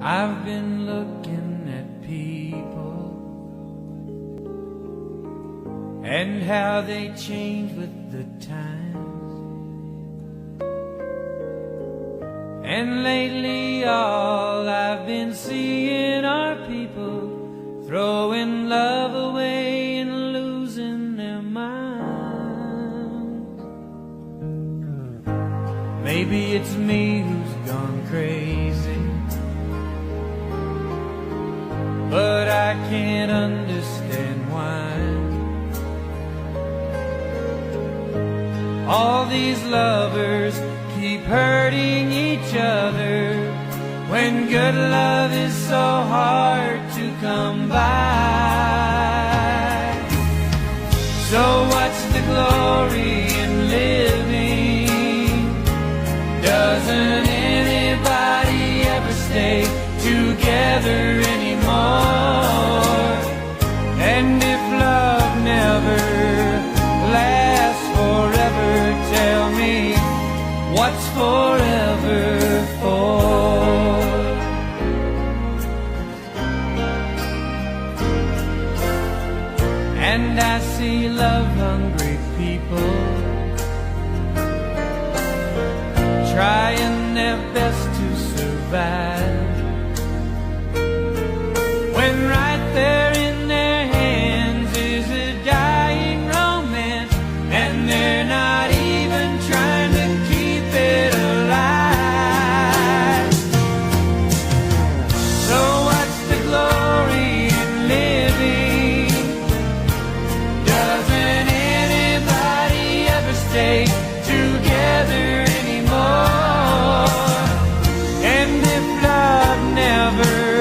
I've been looking at people and how they change with the times, and lately all I've been seeing are people throwing love away and losing their minds. Maybe it's me who's gone crazy, but I can't understand why all these lovers keep hurting each other when good love is so hard to come by. So what's the glory in living? Doesn't anybody ever stay together anymore? And if love never lasts forever, tell me, what's forever for? And I see love-hungry people trying their best to survive, when right there in their hands is a dying romance, and they're not even trying to keep it alive. So what's the glory in living? Doesn't anybody ever stay together anymore? And if love never